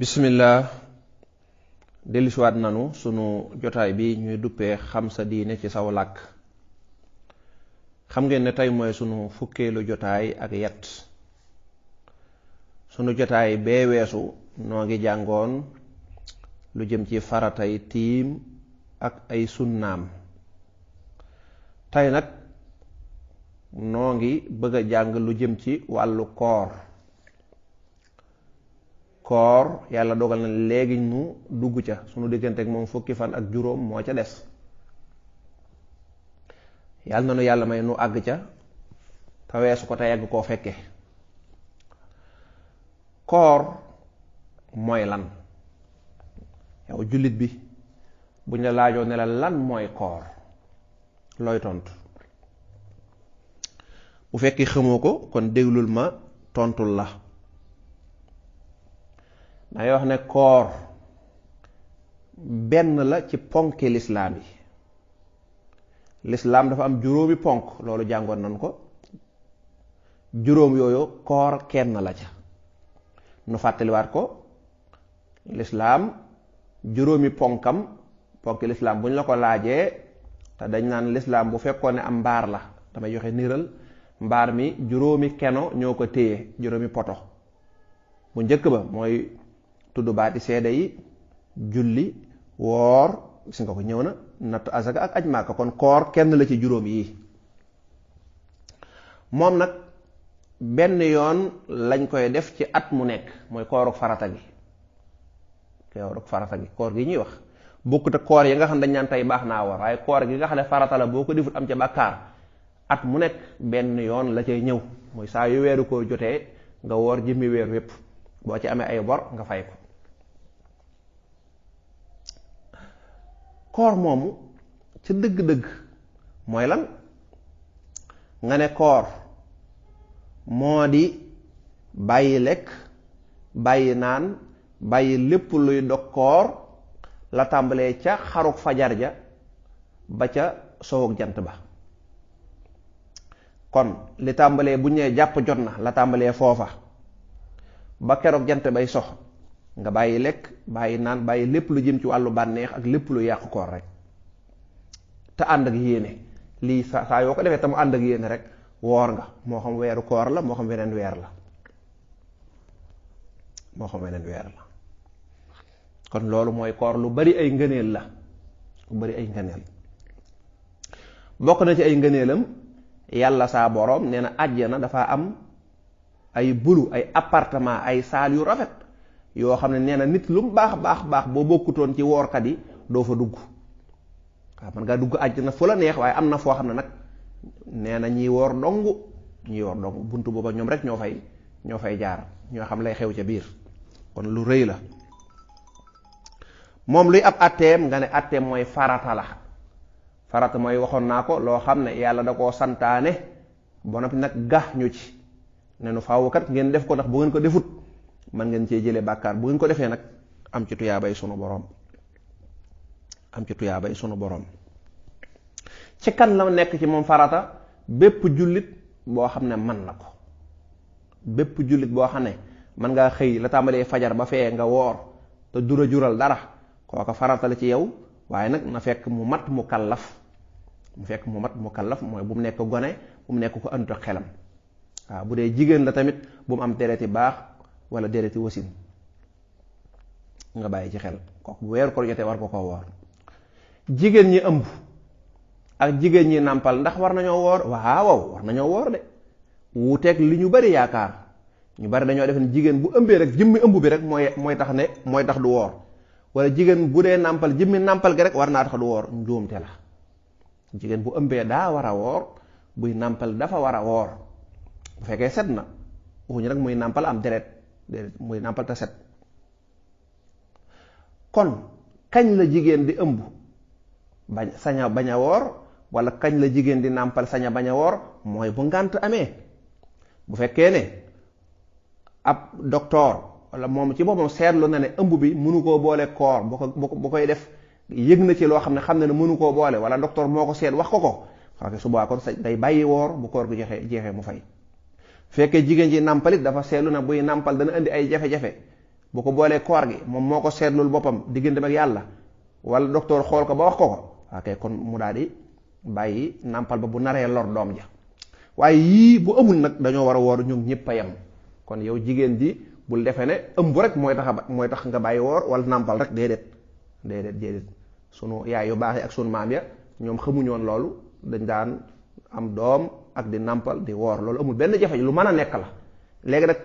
bismillah dellusiwaat nanu sunu jotaay bi ñuy duppee xam sa diine ci saw làkk. xam ngeen ne tey mooy sunu fukkeelu jotaay ak yet. sunu jotaay bee weesu noo ngi jàngoon lu jëm ci faratay tiim ak ay sunnaam. tey nag noo ngi bëgg a jàng lu jëm ci wàllu koor yàlla dogal na léegi nu dugg ca sunu diggante ak moom fukki fan ak juróom moo ca des. yàlla na nu yàlla may nu àgg ca te weesu ko te yàgg koo fekke. koor mooy lan? yow jullit bi buñ la laajoo ne la lan mooy koor looy tontu? bu fekkee xamoo ko kon déglul ma tontul la. dangay wax ne koor benn la ci ponki lislaam yi. lislaam dafa am juróomi ponk, loolu jàngoon nan ko. juróom yooyu koor kenn la ca. nu fàttaliwaat ko. lislaam juróomi ponkam, ponki lislaam bu ñu la ko laajee te dañ naan lislaam bu fekkoon ne am mbaar la, damay joxe niral mbaar mi juróomi keno ñoo ko téye, juróomi poto. bu njëkk ba mooy tudd baati seede yi, julli, woor, gis nga ko ñëw na, natt asaka ak aj Màkka. kon koor kenn la ci juróom yi. moom nag benn yoon lañ koy def ci at mu nekk, mooy kooruk farata gi. koor gi ñuy wax bokkut ak koor yi nga xam ne dañ naan tey baax naa woor, waaye koor gi nga xam ne farata la boo ko defut am ca bàkkaar. at mu nekk benn yoon la cay ñëw, mooy saa yu weeru koo jotee nga woor jëmmi weer wépp. boo ci amee ay bor nga fay ko. koor moomu ca dëgg-dëgg mooy lan? nga ne koor moo di bàyyi lekk, bàyyi naan, bàyyi lépp luy dog koor, la tàmbalee ca xaruk fajar ja ba ca sowug jant ba. kon li tàmbalee bu ñëwee jàpp jot na, la tàmbalee foofa ba keroog jant bay sox nga bàyyi lekk, bàyyi naan, bàyyi lépp lu jëm ci wàllu bànneex ak lépp lu yàqu koor rek. te ànd ak yéene, lii saa yoo ko defee te mu ànd ak yéene rek woor nga. moo xam weeru koor la, moo xam weneen weer la. kon loolu mooy koor. lu bari ay ngëneel la, lu bari ay ngëneel. bokk na ci ay ngëneelam, yàlla saa boroom nee na àjjana dafa am ay bulu, ay appartement, ay saal yu rafet yoo xam ne nee na nit lu mu baax boo bokkutoon ci woorkat yi doo fa dugg. waaw man ngaa dugg àjjana fu la neex, waaye am na foo xam ne nag nee na ñiy woor dong buntu booba ñoom rek ñoo fay jaar, ñoo xam lay xew ca biir. kon lu rëy la. moom luy ab atteem nga ne atteem mooy farata la. farata mooy waxoon naa ko, loo xam ne yàlla da koo santaane ba noppi nag gax ñu ci ne nu faaw kat ngeen def ko, ndax bu ngeen ko defut man ngeen cee jëlee bàkkaar. bu ngeen ko defee nag am ci tuyaabay sunu boroom. ci kan la nekk ci moom farata? bépp jullit boo xam ne man na ko. bépp jullit boo xam ne man ngaa xëy la tàmbalee fajar ba fee nga woor te dura jural dara, kooka farata la ci yow. waaye nag na fekk mu mat mu kallaf. mooy bu mu nekk gone, bu mu nekk ko antu xelam. waaw bu dee jigéen la tamit bu mu am dereti baax wala dereti wasin, nga bàyyi ci xel. kooku bu weeru koor jotee war ko koo woor. jigéen ñi ëmb ak jigéen ñi nàmpal ndax war nañoo woor? waaw war nañoo woor de. wuuteeg li ñu bari yaakaar. ñu bari dañoo def ne jigéen bu ëmbee rek jëmmi ëmb bi rek mooy tax du woor. wala jigéen bu dee nàmpal jëmmi nàmpal gi rek war naa tax du woor. njuumte la. jigéen bu ëmbee daa war a woor, buy nàmpal dafa war a woor bu fekkee set na. waxuñu rek muy nàmpal am deret, muy nàmpal te set. kon kañ la jigéen di ëmb saña bañ a woor, wala kañ la jigéen di nàmpal saña bañ a woor? mooy bu ngànt amee. bu fekkee ne ab docteur wala moom ci boppam seetlu na ne ëmb bi mënu koo boole koor, bu koy def yëg na ci loo xam ne mënu koo boole, wala docteur moo ko seet wax ko su boobaa kon day bàyyi woor bu koor gu jeexee mu fay. fekkee jigéen ji nàmpalit dafa seetlu na buy nàmpal dana indi ay jafe-jafe, bu ko boolee koor gi moom moo ko seetlul boppam digganteem ak yàlla wala docteur xool ko ba wax ko ok kon mu daal di bàyyi nàmpal ba bu naree lor doom ja. waaye yii bu amul nag dañoo war a woor ñoom ñëpp a yem. kon yow jigéen ji bul defee ne ëmb rek mooy tax nga bàyyi woor wala nàmpal rek déedéet sunu yaay yu baax yi ak sunu maam ya ñoom xamuñoon loolu dañ daan am doom ak di nàmpal di woor loolu amul benn jafe lu mën a nekk la. léegi nag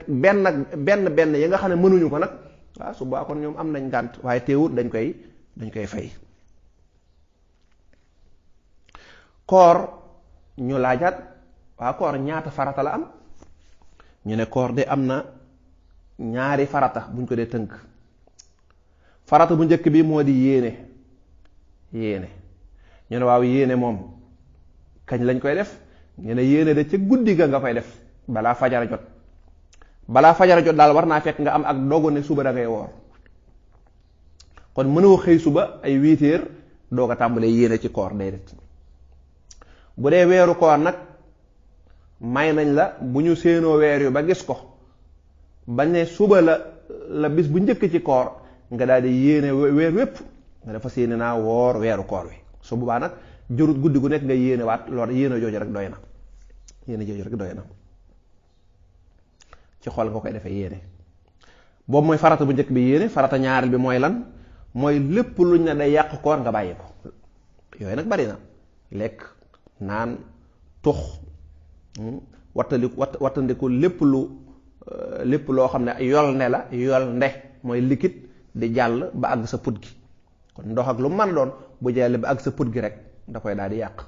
benn yi nga xam ne mënuñu ko nag waaw su baa kon ñoom am nañ ngànt waaye teewut dañ koy fay. koor ñu laajaat waa koor ñaata farata la am ñu ne koor de am na ñaari farata buñ ko dee tënk. farata bu njëkk bi moo di yéene ñu ne waaw yéene moom kañ lañ koy def ñu ne yéene de ca guddi ga nga koy def balaa fajara jot daal war naa fekk nga am ak dogu ne suba da ngay woor kon mënoo xëy suba ay 8 heures doog a tàmbalee yéene ci koor déedéet. bu dee weeru koor nag may nañ la bu ñu séenoo weer yu ba gis ko bañ ne suba la bis bu njëkk ci koor nga daal di yéene weer wépp nga dafa séene naa woor weeru koor wi su boobaa nag jurut guddi gu nekk nga yéene waat loolu yéene jooju rek doy na ci xol nga koy defee yéene boobu mooy farata bu njëkk bi yéene. farata ñaareel bi mooy lan mooy lépp luñ ne day yàq koor nga bàyyi ko yooyu nag bari na lekk naan tux wattandiku lépp loo xam ne yol nde mooy liquide di jàll ba àgg sa put gi kon ndox ak lu mën a doon bu jàll ba àgg sa put gi rek da koy daal di yàq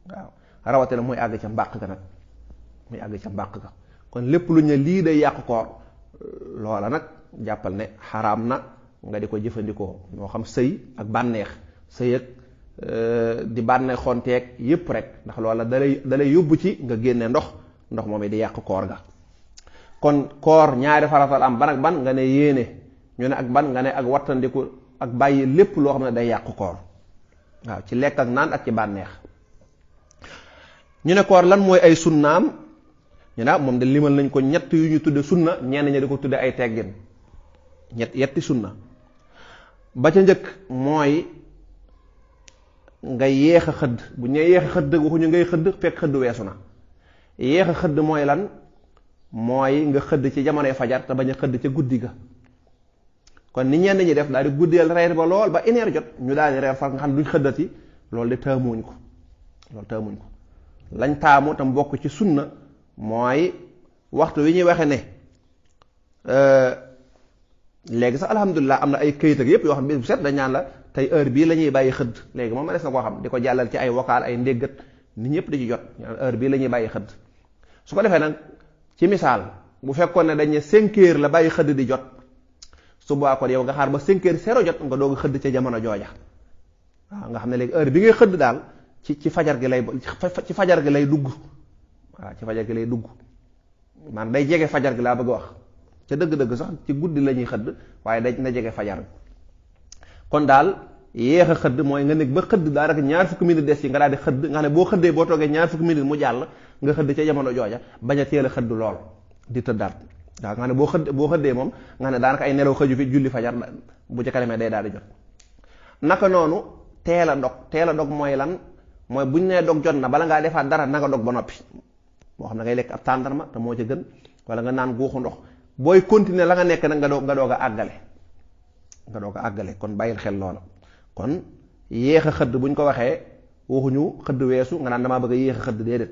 waaw rawatina muy àgg ca mbàq ga kon lépp lu ñu lii day yàq koor loola nag jàppal ne xaraam na nga di ko jëfandikoo moo xam sëy ak bànneex sëy ak di bànneexoonteeg yépp rek ndax loola dalay yóbbu ci nga génne ndox moom di yàq koor ga. kon koor ñaari faratal am ban ak ban nga ne yéene ñu ne ak ban nga ne ak wattandiku ak bàyyi lépp loo xam ne day yàq koor waaw ci lekk ak naan ak ci bànneex. ñu ne koor lan mooy ay sunnaam ñu ne moom de limal nañ ko ñett yu ñu tudde sunna ñenn ñi di ko tudde ay teggin yetti sunna. ba ca njëkk mooy nga yéex a xëdd bu ñu yéex a xëdd waxuñu ngay xëdd fekk xëdd weesu na. yéex a xëdd mooy lan mooy nga xëdd ci jamonoy fajar te bañ a xëdd ca guddi ga. kon ni ñenn ñi def daal di guddeel reer ba lool ba une heure jot ñu daal di reer far nga xam ne duñ xëddati loolu de taamuñ ko lañ taamu tam bokk ci sunna mooy waxtu wi ñuy waxe ne léegi sax alhamdulilah am na ay këyit ak yépp yoo xam ne bis bu set dañ naan la tey heure bii la ñuy bàyyi xëdd léegi moom ma des na koo xam di ko jàllal ci ay vocal ay ndéggat nit ñëpp di ci jot heure bii la ñuy bàyyi xëdd. su ko defee nag ci misaal bu fekkoon ne dañ ne 5 heures la bàyyi xëdd di jot su boobaa kon yow nga xaar ba 5 heures zéro jot nga doog a xëdd ca jamono jooja waaw nga xam ne léegi heure bi ngay xëdd daal ci fajar gi lay dugg waaw ci fajar gi lay dugg man day jege fajar gi laa bëgg a wax ca dëgg-dëgg sax ci guddi la ñuy xëdd waaye day na jege fajar kon daal yéex a xëdd mooy nga nekk ba xëdd daa rek ñaar fukki minutes des yi nga daal di xëdd nga xam ne boo xëddee boo toogee ñaar fukki minutes mu jàll nga xëdd ca jamono jooja bañ a teel a xëdd lool di tëddaat waaw nga xam ne boo xëddee moom nga xam ne daanaka ay nelaw xëju fi julli fajar bu ca kalemee day daal di jot. naka noonu teel a dog mooy lan mooy buñ nee dog jot na bala ngaa defaat dara na nga dog ba noppi moo xam ne ngay lekk ab tàndarma te moo ca gën wala nga naan guuxu ndox booy continuer la nga nekk nag nga doog a àggale kon bàyyil xel loola. kon yéex a xëdd buñ ko waxee waxuñu xëdd weesu nga naan damaa bëgg a yéex a xëdd déedéet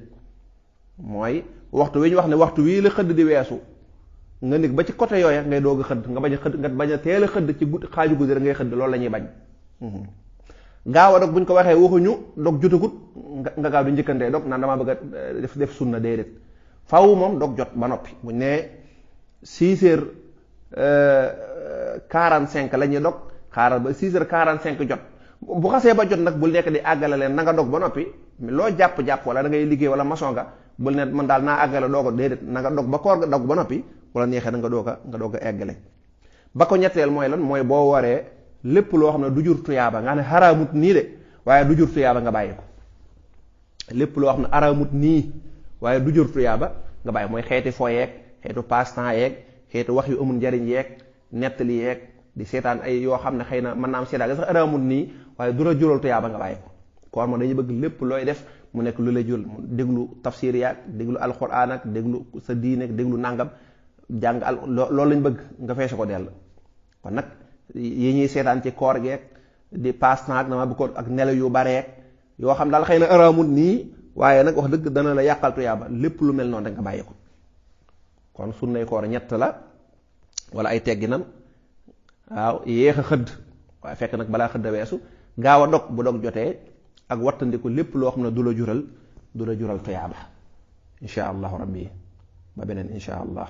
mooy waxtu wi ñu wax ne waxtu wii la xëdd di weesu nga nekk ba ci côté yooya ngay doog a xëdd nga bañ a teel a xëdd ci xaaju guddi rek ngay xëdd loolu la ñuy bañ. gaaw a dog buñ ko waxee waxuñu dog jotagut nga gaaw di njëkkantee dog naan damaa bëgg a def sunna déedéet faaw moom dog jot ba noppi buñ nee 6h45 la ñuy dog xaaral ba 6h45 jot bu xasee ba jot nag bul nekk di àggale leen na nga dog ba noppi loo jàpp wala da ngay liggéey wala maçon nga bul ne man daal naa àggale doo ko déedéet na nga dog ba koor ga dog ba noppi wala neexee na nga doog a eggale. ba ko ñetteel mooy lan mooy boo waree lépp loo xam ne du jur tuyaaba nga xam ne xaraamut nii de waaye du jur tuyaaba nga bàyyi ko lépp loo xam ne xaraamut nii waaye du jur tuyaaba nga bàyyi mooy xeeti fo yeeg xeetu passe-temps yeeg xeetu wax yu amul njariñ yeeg nettali yeeg di seetaan ay yoo xam ne xëy na mën naa am seetaan ga sax araamul nii waaye du la jural tuyaaba nga bàyyi ko koor moom dañuy bëgg lépp looy def mu nekk lu lay jul déglu tafsir yaag déglu alquran ak déglu sa diine ak déglu nàngam jàng loolu lañ bëgg nga feese ko dell kon nag yi ñuy seetaan ci koor geeg di passe temps ak dama bu ko ak nelaw yu bareek yoo xam daal xëy na araamul nii waaye nag wax dëgg dana la yàqal tuyaaba lépp lu mel noonu rek nga bàyyi ko kon sunnay koor ñett la wala ay tegginam waaw yéex a xëdd waaye fekk nag balaa xëdd a weesu gaaw a dog bu dog jotee ak wattandiku lépp loo xam ne du la jural tuyaaba insha allahu rabbi ba beneen insha allah